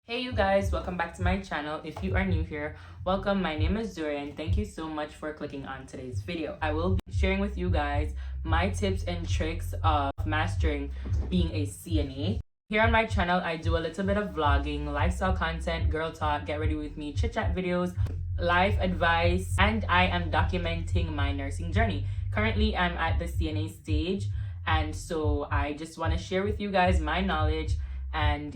Hey you guys, welcome back to my channel. If you are new here, welcome. My name is Zuri and thank you so much for clicking on today's video. I will be sharing with you guys my tips and tricks of mastering being a CNA. Here on my channel, I do a little bit of vlogging, lifestyle content, girl talk, get ready with me, chit chat videos, life advice, and I am documenting my nursing journey. Currently, I'm at the CNA stage, and so I just want to share with you guys my knowledge and,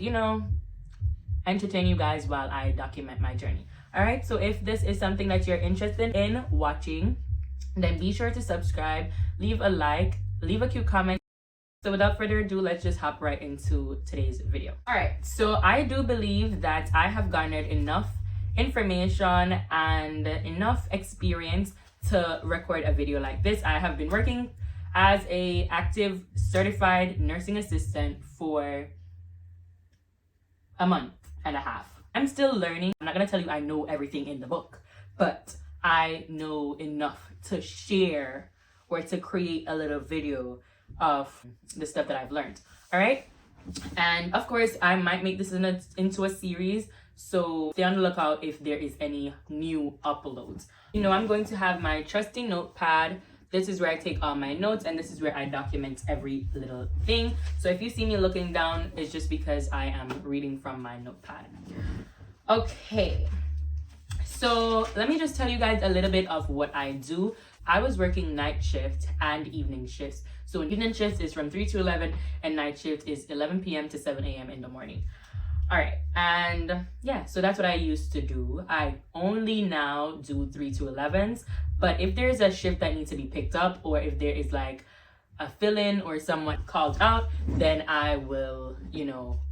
entertain you guys while I document my journey. All right, so if this is something that you're interested in watching, then be sure to subscribe, leave a like, leave a cute comment. So without further ado, let's just hop right into today's video. All right, so I do believe that I have garnered enough information and enough experience to record a video like this. I have been working as a active certified nursing assistant for a month and a half. I'm still learning. I'm not gonna tell you I know everything in the book, but I know enough to share or to create a little video of the stuff that I've learned. All right, and of course I might make this into a series, so stay on the lookout if there is any new uploads. I'm going to have my trusty notepad. This is where I take all my notes, and this is where I document every little thing. So if you see me looking down, it's just because I am reading from my notepad. Okay, so let me just tell you guys a little bit of what I do. I was working night shift and evening shifts. So evening shift is from 3 to 11, and night shift is 11 p.m. to 7 a.m. in the morning. All right, and yeah, so that's what I used to do. I only now do 3 to 11s, but if there's a shift that needs to be picked up, or if there is like a fill-in or someone called out, then I will,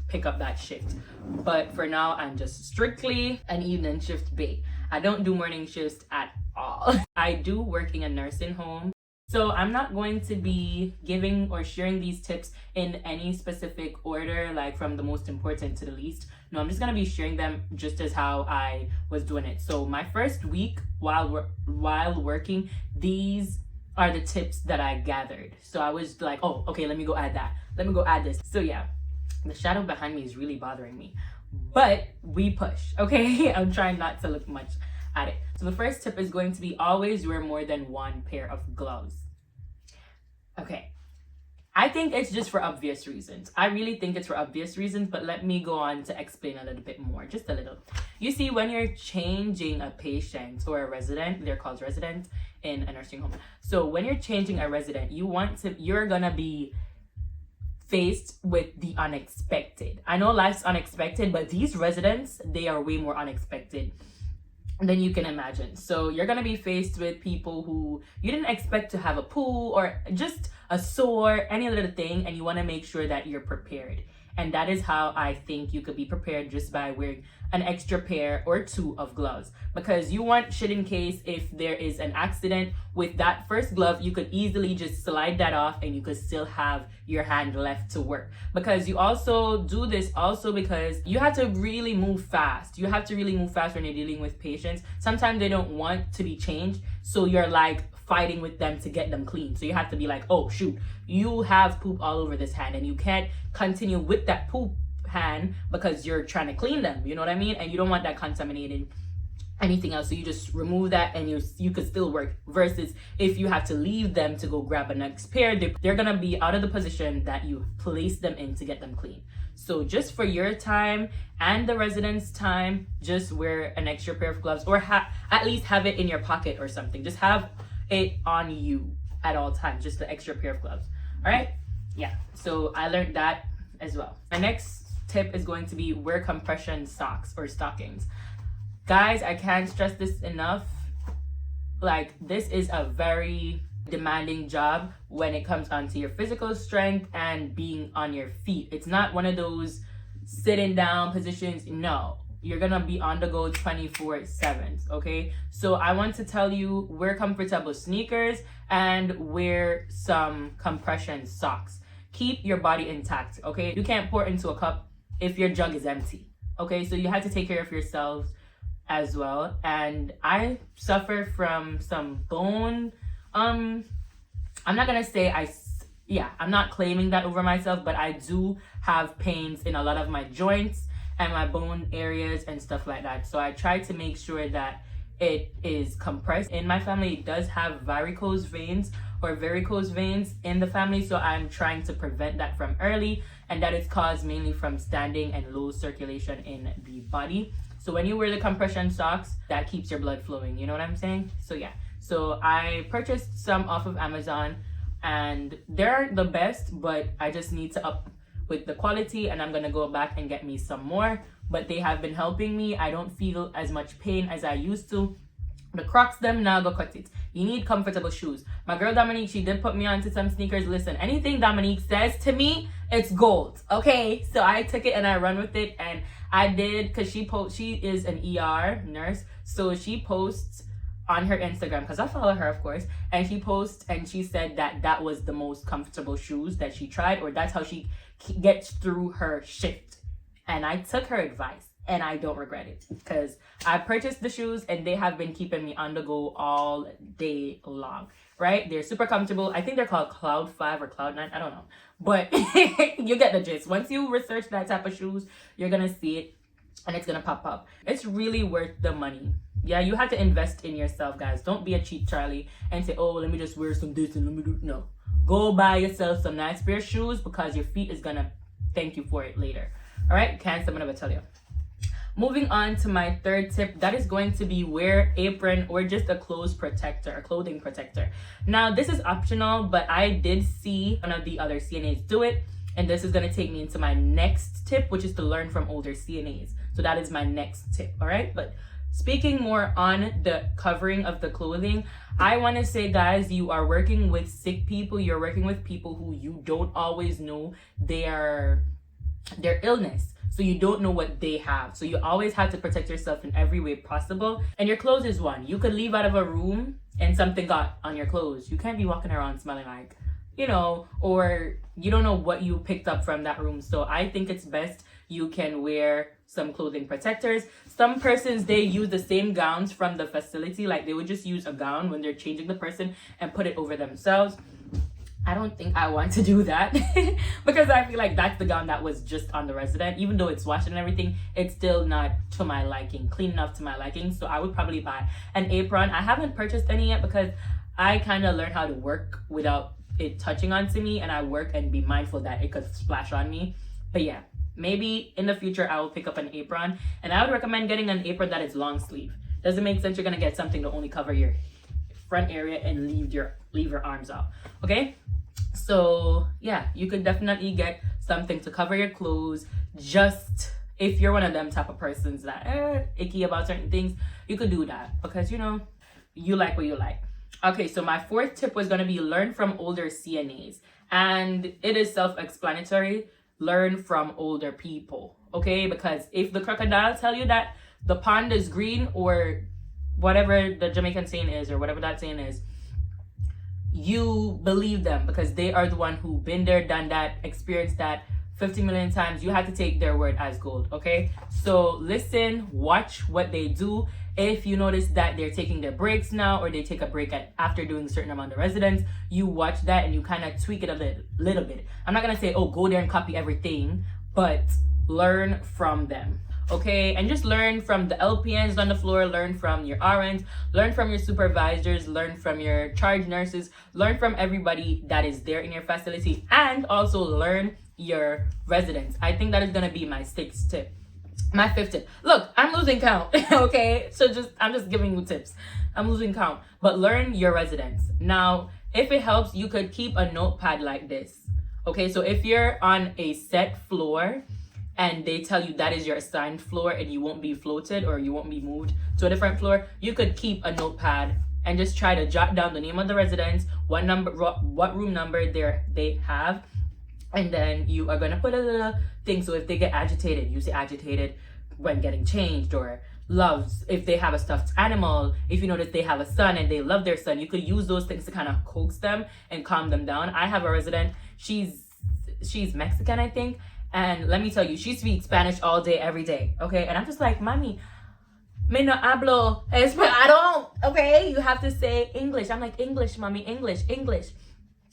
pick up that shift. But for now, I'm just strictly an evening shift bae. I don't do morning shifts at all. I do work in a nursing home. So I'm not going to be giving or sharing these tips in any specific order, like from the most important to the least. No, I'm just going to be sharing them just as how I was doing it. So my first week while working, these are the tips that I gathered. So I was like, oh, okay, let me go add that. Let me go add this. So yeah, the shadow behind me is really bothering me. But we push, okay? I'm trying not to look much at it. So the first tip is going to be always wear more than one pair of gloves. Okay, I think it's just for obvious reasons. I really think it's for obvious reasons, but let me go on to explain a little bit more, just a little. You see, when you're changing a patient or a resident, they're called residents in a nursing home. So when you're changing a resident, you're gonna be faced with the unexpected. I know life's unexpected, but these residents, they are way more unexpected than you can imagine. So you're gonna be faced with people who you didn't expect to have a pool or just a sore, any little thing, and you want to make sure that you're prepared. And that is how I think you could be prepared, just by wearing an extra pair or two of gloves, because you want shit in case if there is an accident with that first glove, you could easily just slide that off and you could still have your hand left to work. Because you also do this also because you have to really move fast. You have to really move fast when you're dealing with patients. Sometimes they don't want to be changed, so you're like fighting with them to get them clean. So you have to be like, oh shoot, you have poop all over this hand and you can't continue with that poop hand because you're trying to clean them, you know what I mean? And you don't want that contaminating anything else, so you just remove that and you could still work. Versus if you have to leave them to go grab a next pair, they're gonna be out of the position that you placed them in to get them clean. So just for your time and the residents' time, just wear an extra pair of gloves, or at least have it in your pocket or something. Just have it on you at all times, just the extra pair of gloves. All right, yeah, so I learned that as well. My next tip is going to be wear compression socks or stockings. Guys, I can't stress this enough. Like, this is a very demanding job when it comes onto your physical strength and being on your feet. It's not one of those sitting down positions. No, you're gonna be on the go 24/7, okay? So I want to tell you, wear comfortable sneakers and wear some compression socks. Keep your body intact, okay? You can't pour into a cup if your jug is empty, okay? So you have to take care of yourselves as well. And I suffer from some bone, I'm not gonna say I'm not claiming that over myself, but I do have pains in a lot of my joints and my bone areas and stuff like that. So I try to make sure that it is compressed. In my family, it does have varicose veins in the family, so I'm trying to prevent that from early, and that is caused mainly from standing and low circulation in the body. So when you wear the compression socks, that keeps your blood flowing, you know what I'm saying? So yeah, so I purchased some off of Amazon, and they're the best, but I just need to up with the quality, and I'm gonna go back and get me some more. But they have been helping me. I don't feel as much pain as I used to. The Crocs them now go cut it. You need comfortable shoes. My girl Dominique, she did put me onto some sneakers. Listen, anything Dominique says to me, it's gold. Okay, so I took it and I run with it, and I did, because she is an ER nurse, so she posts on her Instagram, because I follow her, of course, and she posts and she said that that was the most comfortable shoes that she tried, or that's how she gets through her shift. And I took her advice, and I don't regret it, because I purchased the shoes and they have been keeping me on the go all day long, right? They're super comfortable. I think they're called Cloud 5 or Cloud 9. I don't know. But you get the gist. Once you research that type of shoes, you're going to see it and it's going to pop up. It's really worth the money. Yeah, you have to invest in yourself, guys. Don't be a cheap Charlie and say, oh, let me just wear some this and let me do. No. Go buy yourself some nice pair of shoes, because your feet is going to thank you for it later. All right? Can't someone ever tell you. Moving on to my third tip, that is going to be wear apron or just a clothing protector. Now, this is optional, but I did see one of the other CNAs do it, and this is going to take me into my next tip, which is to learn from older CNAs. So that is my next tip, all right? But speaking more on the covering of the clothing, I want to say, guys, you are working with sick people. You're working with people who you don't always know their illness. So you don't know what they have. So you always have to protect yourself in every way possible. And your clothes is one. You could leave out of a room and something got on your clothes. You can't be walking around smelling like, or you don't know what you picked up from that room. So I think it's best you can wear some clothing protectors. Some persons, they use the same gowns from the facility. Like they would just use a gown when they're changing the person and put it over themselves. I don't think I want to do that because I feel like that's the gown that was just on the resident. Even though it's washed and everything, it's still not to my liking, clean enough to my liking. So I would probably buy an apron. I haven't purchased any yet because I kind of learned how to work without it touching onto me, and I work and be mindful that it could splash on me. But yeah, maybe in the future I will pick up an apron, and I would recommend getting an apron that is long sleeve. Doesn't make sense you're gonna get something to only cover your front area and leave your arms out. Okay, so yeah, you could definitely get something to cover your clothes. Just if you're one of them type of persons that icky about certain things, you could do that because you like what you like. Okay, so my fourth tip was going to be learn from older CNAs, and it is self-explanatory. Learn from older people, okay? Because if the crocodile tell you that the pond is green, or whatever the Jamaican saying is, or whatever that saying is, you believe them because they are the one who been there, done that, experienced that 50 million times. You have to take their word as gold, okay? So listen, watch what they do. If you notice that they're taking their breaks now, or they take a break after doing a certain amount of residents, you watch that and you kind of tweak it a little bit. I'm not going to say, oh, go there and copy everything, but learn from them, okay? And just learn from the LPNs on the floor, learn from your RNs, learn from your supervisors, learn from your charge nurses, learn from everybody that is there in your facility, and also learn your residents. I think that is going to be my sixth tip. My fifth tip. Look, I'm losing count, okay? So I'm just giving you tips. I'm losing count. But learn your residents. Now, if it helps, you could keep a notepad like this, okay? So if you're on a set floor and they tell you that is your assigned floor and you won't be floated or you won't be moved to a different floor, you could keep a notepad and just try to jot down the name of the residents, what room number they have. And then you are going to put a little thing. So if they get agitated, you say agitated when getting changed, or loves if they have a stuffed animal. If you notice they have a son and they love their son, you could use those things to kind of coax them and calm them down. I have a resident, she's Mexican, I think. And let me tell you, she speaks Spanish all day, every day. Okay. And I'm just like, Mami, me no hablo español. I don't. Okay. You have to say English. I'm like, English, Mommy, English.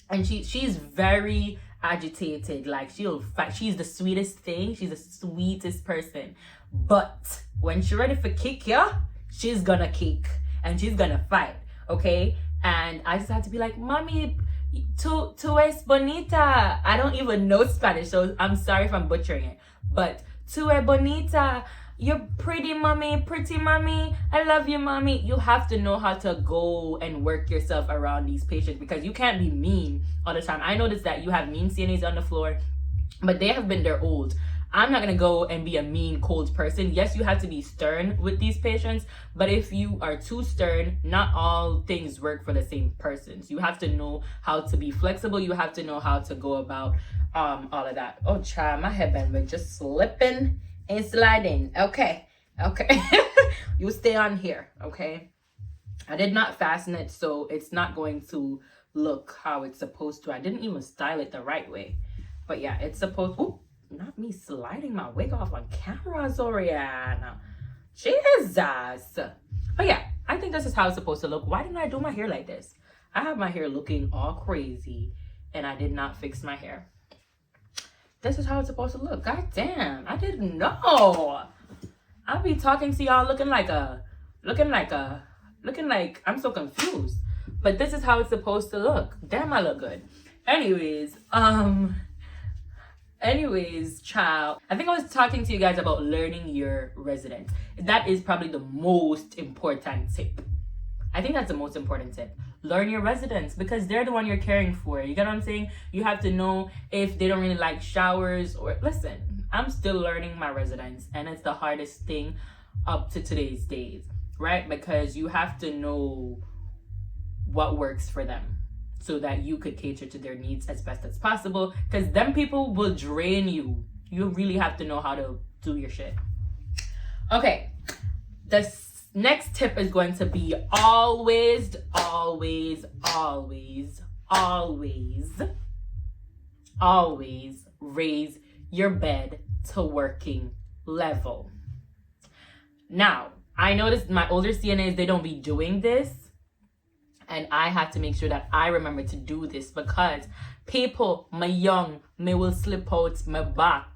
And she's very agitated. Like, she'll fight. She's the sweetest thing. She's the sweetest person. But when she's ready for kick ya, she's gonna kick and she's gonna fight. Okay? And I just had to be like, Mommy, tu es bonita. I don't even know Spanish, so I'm sorry if I'm butchering it. But tu es bonita. You're pretty, mommy. Pretty, mommy. I love you, mommy. You have to know how to go and work yourself around these patients, because you can't be mean all the time. I noticed that you have mean CNAs on the floor, but they have been there old. I'm not going to go and be a mean, cold person. Yes, you have to be stern with these patients, but if you are too stern, not all things work for the same persons. You have to know how to be flexible. You have to know how to go about all of that. Oh, child, my headband was just slipping and sliding. Okay. You stay on here. Okay. I did not fasten it, so it's not going to look how it's supposed to. I didn't even style it the right way, but yeah, it's supposed. Ooh, not me sliding my wig off on camera, Zoriana. Jesus. But yeah, I think this is how it's supposed to look. Why didn't I do my hair like this? I have my hair looking all crazy and I did not fix my hair. This is how it's supposed to look. God damn, I didn't know. I'll be talking to y'all looking like I'm so confused. But this is how it's supposed to look. Damn, I look good. Anyways, child, I think I was talking to you guys about learning your residents. That is probably the most important tip. I think that's the most important tip. Learn your residents, because they're the one you're caring for. You get what I'm saying? You have to know if they don't really like showers or... Listen, I'm still learning my residents, and it's the hardest thing up to today's days, right? Because you have to know what works for them so that you could cater to their needs as best as possible, because them people will drain you. You really have to know how to do your shit. Okay, the next tip is going to be always raise your bed to working level. Now, I noticed my older CNAs, they don't be doing this. And I have to make sure that I remember to do this, because people, my young, me will slip out my back.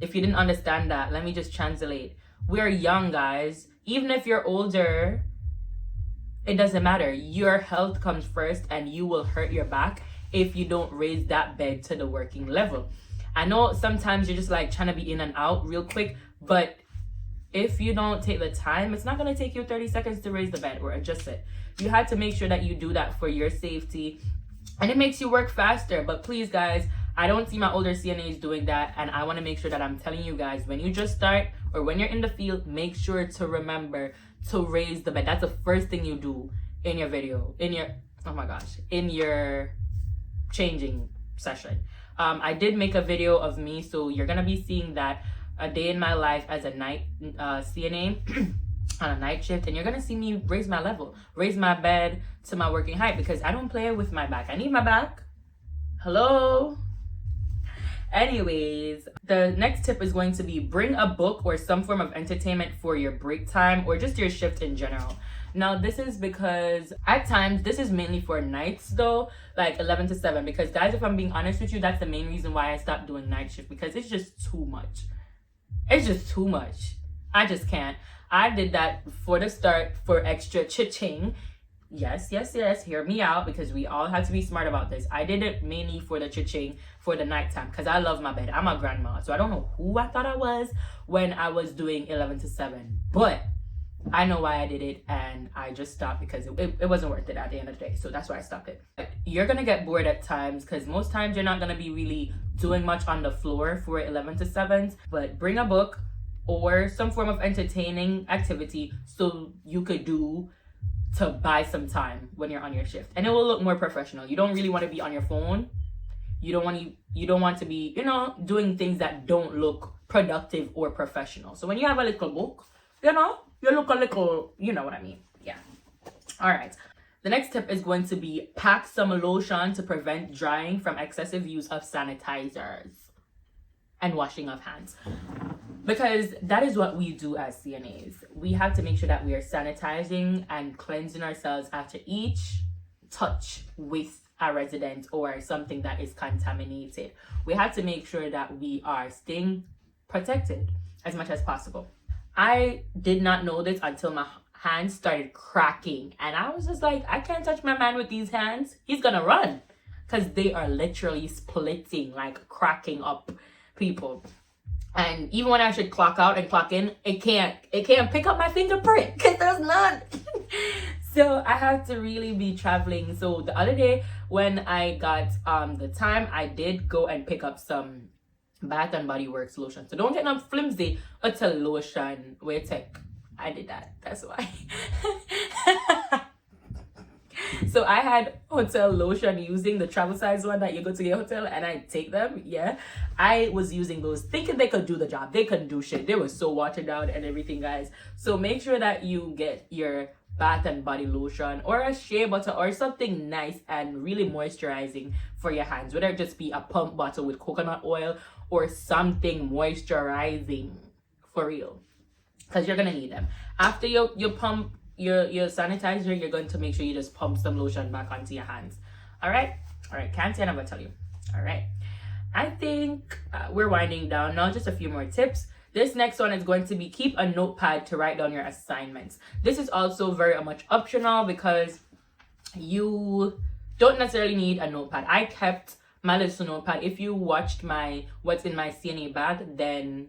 If you didn't understand that, let me just translate. We're young, guys. Even if you're older, it doesn't matter. Your health comes first, and you will hurt your back if you don't raise that bed to the working level. I know sometimes you're just like trying to be in and out real quick, but if you don't take the time, it's not going to take you 30 seconds to raise the bed or adjust it. You have to make sure that you do that for your safety, and it makes you work faster. But please, guys, I don't see my older CNAs doing that, and I want to make sure that I'm telling you guys, when you just start or when you're in the field, make sure to remember to raise the bed. That's the first thing you do in your video, in your changing session. I did make a video of me, so you're gonna be seeing that, a day in my life as a night CNA on a night shift, and you're gonna see me raise my level, raise my bed to my working height, because I don't play with my back. I need my back. Hello. Anyways, the next tip is going to be bring a book or some form of entertainment for your break time or just your shift in general. Now, this is because at times, this is mainly for nights though, like 11 to 7, because guys, if I'm being honest with you, that's the main reason why I stopped doing night shift, because it's just too much. It's just too much. I just can't. I did that for the start for extra cha-ching. Yes, hear me out, because we all have to be smart about this. I did it mainly for the cha-ching for the nighttime, because I love my bed. I'm a grandma, so I don't know who I thought I was when I was doing 11 to 7, but I know why I did it, and I just stopped because it wasn't worth it at the end of the day. So that's why I stopped it. You're gonna get bored at times, because most times you're not gonna be really doing much on the floor for 11 to 7s, but bring a book or some form of entertaining activity so you could do to buy some time when you're on your shift, and it will look more professional. You don't really want to be on your phone. You don't want to be, doing things that don't look productive or professional. So when you have a little book, you look a little, you know what I mean. Yeah. All right. The next tip is going to be pack some lotion to prevent drying from excessive use of sanitizers and washing of hands. Because that is what we do as CNAs. We have to make sure that we are sanitizing and cleansing ourselves after each touch with a resident or something that is contaminated. We have to make sure that we are staying protected as much as possible. I did not know this until my hands started cracking, and I was just like, I can't touch my man with these hands. He's gonna run, because they are literally splitting, like cracking up people. And even when I should clock out and clock in, it can't pick up my fingerprint because there's none. So I have to really be traveling. So the other day when I got the time, I did go and pick up some Bath and Body Works lotion. So don't get no flimsy utter lotion. Wait, I did that. That's why. So I had hotel lotion using the travel size one that you go to your hotel, and I take them. Yeah, I was using those thinking they could do the job. They couldn't do shit. They were so watered down and everything, guys. So make sure that you get your Bath and Body lotion or a shea butter or something nice and really moisturizing for your hands, whether it just be a pump bottle with coconut oil or something moisturizing for real, because you're gonna need them after you pump your sanitizer. You're going to make sure you just pump some lotion back onto your hands. All right, can't say I never tell you. All right, I think we're winding down now. Just a few more tips. This next one is going to be keep a notepad to write down your assignments. This is also very much optional because you don't necessarily need a notepad. I kept my little notepad. If you watched my what's in my CNA bag, then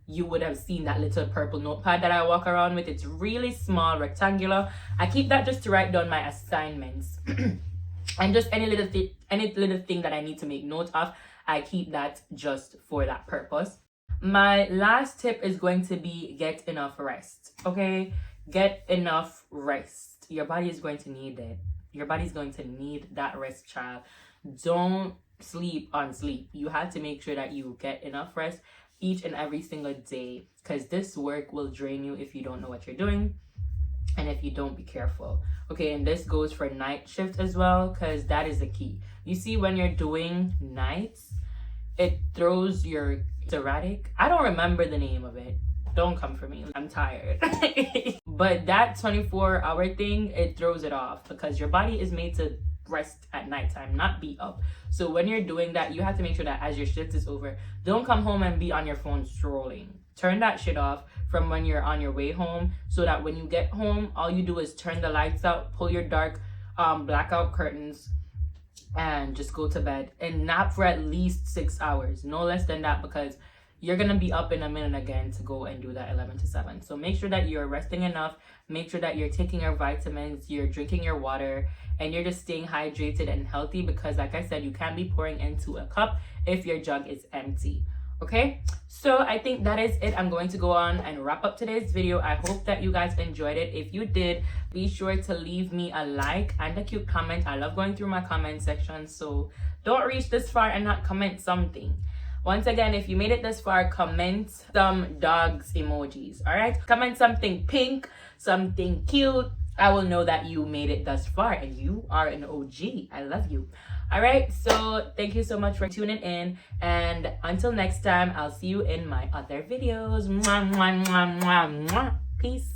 you would have seen that little purple notepad that I walk around with. It's really small, rectangular. I keep that just to write down my assignments and just any little thing that I need to make note of. I keep that just for that purpose. My last tip is going to be get enough rest. Okay, get enough rest. Your body is going to need it. Your body's going to need that rest, child. Don't sleep on sleep. You have to make sure that you get enough rest each and every single day, because this work will drain you if you don't know what you're doing and if you don't be careful. Okay, and this goes for night shift as well, because that is the key. You see, when you're doing nights, it throws your erratic. I don't remember the name of it. Don't come for me. I'm tired. But that 24-hour thing, it throws it off because your body is made to rest at nighttime, not be up. So when you're doing that, you have to make sure that as your shift is over, don't come home and be on your phone scrolling. Turn that shit off from when you're on your way home, so that when you get home, all you do is turn the lights out, pull your dark blackout curtains, and just go to bed and nap for at least 6 hours, no less than that, because you're gonna be up in a minute again to go and do that 11 to 7. So make sure that you're resting enough, make sure that you're taking your vitamins, you're drinking your water, and you're just staying hydrated and healthy, because like I said, you can't be pouring into a cup if your jug is empty. Okay, so I think that is it. I'm going to go on and wrap up today's video. I hope that you guys enjoyed it. If you did, be sure to leave me a like and a cute comment. I love going through my comment section, so don't reach this far and not comment something. Once again, if you made it this far, comment some dogs emojis. All right, comment something pink, something cute. I will know that you made it thus far and you are an OG. I love you. All right, so thank you so much for tuning in, and until next time, I'll see you in my other videos. Mwah, mwah, mwah, mwah, mwah. Peace.